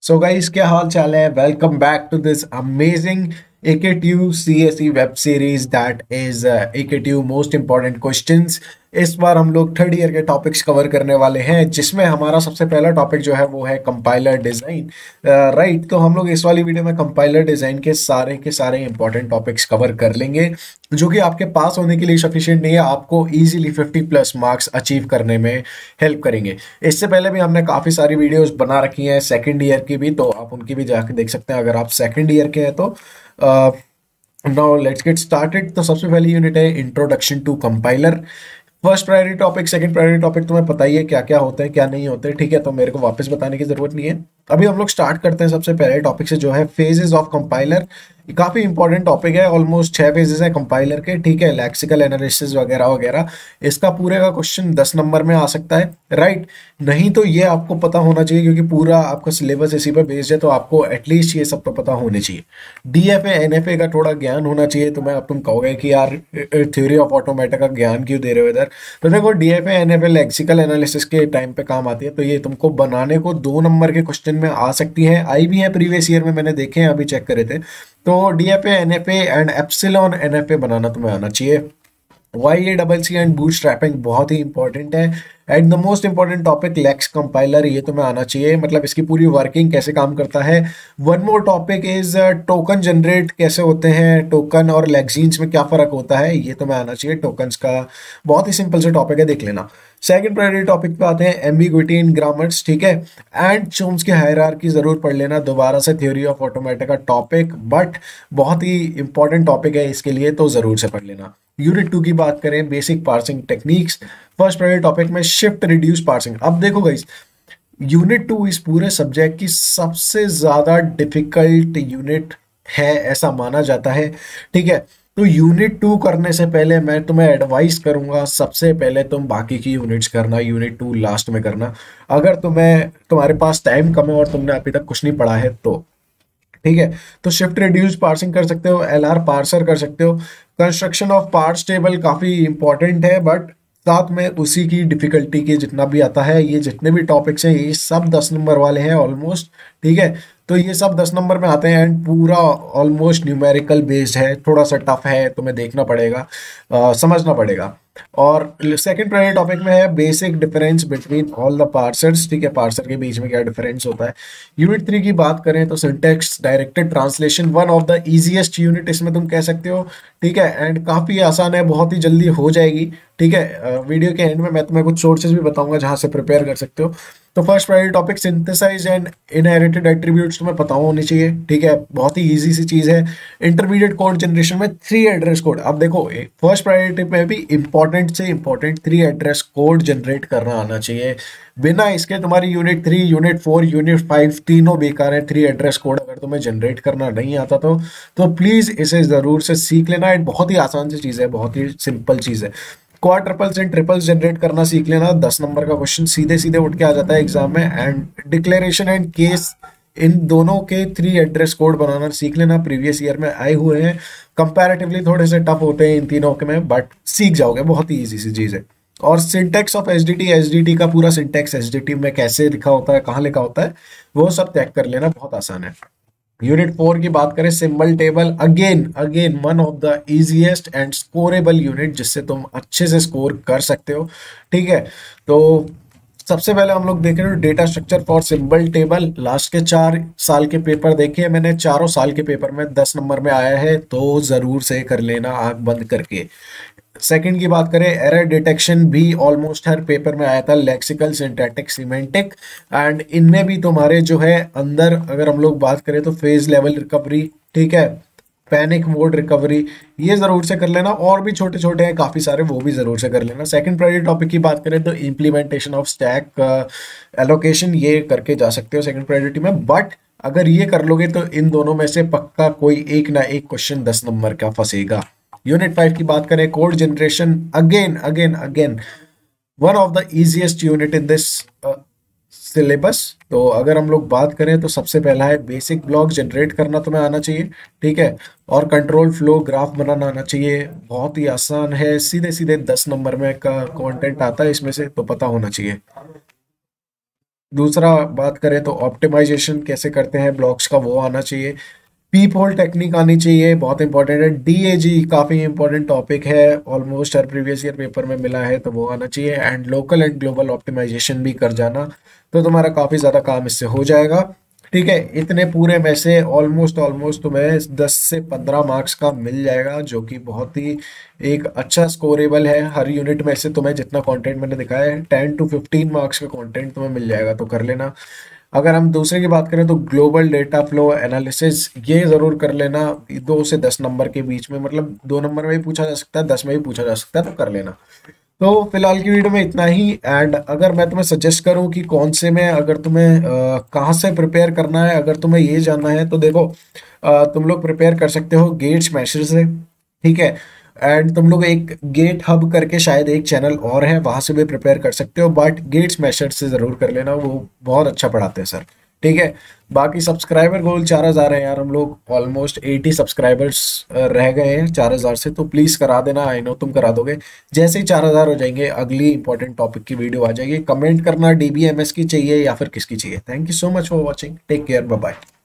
So guys, क्या हाल चाल है। Welcome back to this amazing AKTU CSE web series that is AKTU most important questions. इस बार हम लोग थर्ड ईयर के टॉपिक्स कवर करने वाले हैं, जिसमें हमारा सबसे पहला टॉपिक जो है वो है कंपाइलर डिजाइन। राइट, तो हम लोग इस वाली वीडियो में कंपाइलर डिजाइन के सारे इंपॉर्टेंट टॉपिक्स कवर कर लेंगे, जो कि आपके पास होने के लिए सफिशिएंट नहीं है, आपको इजीली 50+ मार्क्स अचीव करने में हेल्प करेंगे। इससे पहले भी हमने काफी सारी वीडियोस बना रखी हैं सेकंड ईयर की भी, तो आप उनकी भी जाके देख सकते हैं अगर आप सेकंड ईयर के हैं तो। Now let's get started. तो सबसे पहली यूनिट है introduction to compiler. First priority topic, second priority topic तुम्हें पता ही है क्या क्या होते हैं क्या नहीं होते, ठीक है, तो मेरे को वापस बताने की जरूरत नहीं है। अभी हम लोग स्टार्ट करते हैं सबसे पहले टॉपिक से, जो है फेजेस ऑफ कंपाइलर। काफी इंपॉर्टेंट टॉपिक है, ऑलमोस्ट 6 फेजेस है कंपाइलर के, ठीक है, लेक्सिकल एनालिसिस वगैरह वगैरह। इसका पूरे का क्वेश्चन 10 नंबर में आ सकता है, राइट। नहीं तो ये आपको पता होना चाहिए, क्योंकि पूरा आपका सिलेबस इसी पर बेस्ड है, तो आपको एटलीस्ट ये सब तो पता होने चाहिए। DFA NFA का थोड़ा ज्ञान होना चाहिए। तो मैं अब तुम कहोगे कि यार थ्योरी ऑफ ऑटोमेटा का ज्ञान क्यों दे रहे हो इधर। तो देखो, DFA NFA लेक्सिकल एनालिसिस के टाइम पे काम आती है, तो ये तुमको बनाने को 2 नंबर के क्वेश्चन में आ सकती है। आई भी है प्रीवियस ईयर में, मैंने देखे हैं, अभी चेक करे थे। तो DFA NFA and epsilon NFA बनाना तुम्हें आना चाहिए। YACC एंड बूटस्ट्रैपिंग बहुत ही इंपॉर्टेंट है। And the most important topic lex compiler, ये तुम्हें आना चाहिए, मतलब इसकी पूरी वर्किंग कैसे काम करता है। One more topic is token generate कैसे होते हैं, टोकन और लेक्सीन्स में क्या फर्क होता है, ये तुम्हें आना चाहिए। टोकन्स का बहुत ही सिंपल से टॉपिक है, देख लेना। सेकंड प्रायोरिटी टॉपिक पे आते हैं एम्बिग्विटी इन ग्रामर्स, ठीक है, एंड चोम्स्की हायरार्की जरूर पढ़ लेना। दोबारा से थ्योरी ऑफ ऑटोमेटा का टॉपिक, बट बहुत ही इंपॉर्टेंट टॉपिक है इसके लिए, तो जरूर से पढ़ लेना। यूनिट 2 की बात करें, basic parsing techniques. First priority topic में शिफ्ट रिड्यूस पार्सिंग। अब देखो गाइस, यूनिट 2 इस पूरे सब्जेक्ट की सबसे ज्यादा डिफिकल्ट यूनिट है, ऐसा माना जाता है, ठीक है। तो यूनिट 2 करने से पहले मैं तुम्हें एडवाइस करूंगा, सबसे पहले तुम बाकी की यूनिट्स करना, यूनिट 2 लास्ट में करना, अगर तुम्हारे पास टाइम कम है और तुमने अभी तक कुछ नहीं पढ़ा है तो, ठीक है। तो शिफ्ट रिड्यूस पार्सिंग कर सकते हो, LR पार्सर कर सकते हो। कंस्ट्रक्शन ऑफ पार्ट्स टेबल काफी इंपॉर्टेंट है, बट साथ में उसी की डिफिकल्टी के जितना भी आता है, ये जितने भी टॉपिक्स हैं ये सब 10 नंबर वाले हैं ऑलमोस्ट, ठीक है। तो ये सब 10 नंबर में आते हैं, एंड पूरा ऑलमोस्ट न्यूमेरिकल बेस्ड है, थोड़ा सा टफ है, तुम्हें देखना पड़ेगा, समझना पड़ेगा। और सेकंड प्रायोरिटी टॉपिक में है basic difference between all the parsers, ठीक है, पार्सर के बीच में क्या डिफरेंस होता है। यूनिट 3 की बात करें तो syntax directed translation, one of the easiest unit इसमें तुम कह सकते हो, ठीक है, एंड काफी आसान है, बहुत ही जल्दी हो जाएगी, ठीक है। वीडियो के एंड में मैं तुम्हें कुछ सोर्सेज भी बताऊंगा जहां से प्रिपेयर कर सकते हो। तो first priority topic synthesize and inherited attributes तुम्हें पता होनी चाहिए, ठीक है, बहुत ही इजी सी चीज है। इंटरमीडिएट कोड जनरेशन में 3 एड्रेस कोड। अब देखो, फर्स्ट प्रायोरिटी में भी इंपॉर्टेंट से इंपॉर्टेंट 3 एड्रेस कोड जनरेट करना आना चाहिए। बिना इसके तुम्हारी यूनिट 3, यूनिट 4, यूनिट 5 तीनों बेकार है। 3 एड्रेस कोड अगर तुम्हें जनरेट करना नहीं आता तो प्लीज इसे जरूर से सीख लेना। एक बहुत ही आसान सी चीज है, बहुत ही सिंपल चीज है। क्वाड्रपल्स एंड ट्रिपल्स जनरेट करना सीख लेना, 10 नंबर का क्वेश्चन सीधे सीधे उठ के आ जाता है एग्जाम में। एंड डिक्लेरेशन एंड केस, इन दोनों के 3 एड्रेस कोड बनाना सीख लेना, प्रीवियस ईयर में आए हुए हैं। कंपैरेटिवली थोड़े से टफ होते हैं इन तीनों के में, बट सीख जाओगे, बहुत ही इजी सी चीज है। और सिंटेक्स ऑफ एसडीटी का पूरा सिंटेक्स एसडीटी में कैसे लिखा होता है, कहाँ लिखा होता है, वो सब चेक कर लेना, बहुत आसान है। यूनिट 4 की बात करें, symbol table, again again one of the easiest and scorable unit, जिससे तुम अच्छे से स्कोर कर सकते हो, ठीक है। तो सबसे पहले हम लोग देख रहे हो data structure for symbol table. Last के 4 साल के पेपर देखे मैंने, चारों साल के पेपर में 10 नंबर में आया है, तो जरूर से कर लेना आंख बंद करके। सेकंड की बात करें, एरर डिटेक्शन भी ऑलमोस्ट हर पेपर में आया था, लेक्सिकल, सिंटैक्टिक, सिमेंटिक, एंड इनमें भी तुम्हारे जो है अंदर, अगर हम लोग बात करें तो फेज लेवल रिकवरी, ठीक है, पैनिक मोड रिकवरी, ये जरूर से कर लेना। और भी छोटे छोटे हैं काफी सारे, वो भी जरूर से कर लेना। सेकंड प्रायोरिटी टॉपिक की बात करें तो इम्प्लीमेंटेशन ऑफ स्टैक एलोकेशन, ये करके जा सकते हो सेकंड प्रायोरिटी में, बट अगर ये कर लोगे तो इन दोनों में से पक्का कोई एक ना एक क्वेश्चन 10 नंबर का फंसेगा। यूनिट 5 की बात करें, code generation, again again again one of the easiest unit in this syllabus. तो अगर हम लोग बात करें तो सबसे पहला है बेसिक ब्लॉक जनरेट करना तुम्हें आना चाहिए, ठीक है, और कंट्रोल फ्लो ग्राफ बनाना आना चाहिए। बहुत ही आसान है, सीधे सीधे 10 नंबर में का कंटेंट आता है इसमें से, तो पता होना चाहिए। दूसरा बात करें तो ऑप्टिमाइजेशन कैसे करते हैं ब्लॉक्स का, वो आना चाहिए। पीप होल टेक्निक आनी चाहिए, बहुत इंपॉर्टेंट है। डीएजी काफ़ी इंपॉर्टेंट टॉपिक है, ऑलमोस्ट हर प्रीवियस ईयर पेपर में मिला है, तो वो आना चाहिए। And local and global optimization भी कर जाना, तो तुम्हारा काफ़ी ज़्यादा काम इससे हो जाएगा। ठीक है, इतने पूरे में से ऑलमोस्ट ऑलमोस्ट तुम्हें 10 से 15 मार्क्स का मिल जाएगा, जो कि बहुत ही एक अच्छा स्कोरेबल है। हर यूनिट में से तुम्हें जितना कंटेंट मैंने दिखाया है 10 to 15 मार्क्स का कंटेंट तुम्हें मिल जाएगा, तो कर लेना। अगर हम दूसरे की बात करें तो ग्लोबल डेटा फ्लो एनालिसिस, ये ज़रूर कर लेना। 2 से 10 नंबर के बीच में, मतलब 2 नंबर में भी पूछा जा सकता है, 10 में भी पूछा जा सकता है, तो कर लेना। तो फिलहाल की वीडियो में इतना ही। एंड अगर मैं तुम्हें सजेस्ट करूं कि कौन से में, अगर तुम्हें कहाँ से प्रिपेयर करना है, अगर तुम्हें ये जानना है तो देखो, तुम लोग प्रिपेयर कर सकते हो गेट स्मैशर से। ठीक है, एंड तुम लोग एक गेट हब करके शायद एक चैनल और है, वहां से भी प्रिपेयर कर सकते हो, बट गेट स्मैशर से ज़रूर कर लेना, वो बहुत अच्छा पढ़ाते हैं सर। ठीक है, बाकी सब्सक्राइबर गोल 4,000 है यार, हम लोग ऑलमोस्ट 80 सब्सक्राइबर्स रह गए हैं 4,000 से, तो प्लीज़ करा देना। आई नो तुम करा दोगे। जैसे ही 4,000 हो जाएंगे अगली इंपॉर्टेंट टॉपिक की वीडियो आ जाएगी। कमेंट करना डीबीएमएस की चाहिए या फिर किसकी चाहिए। Thank you so much for watching, take care, bye bye.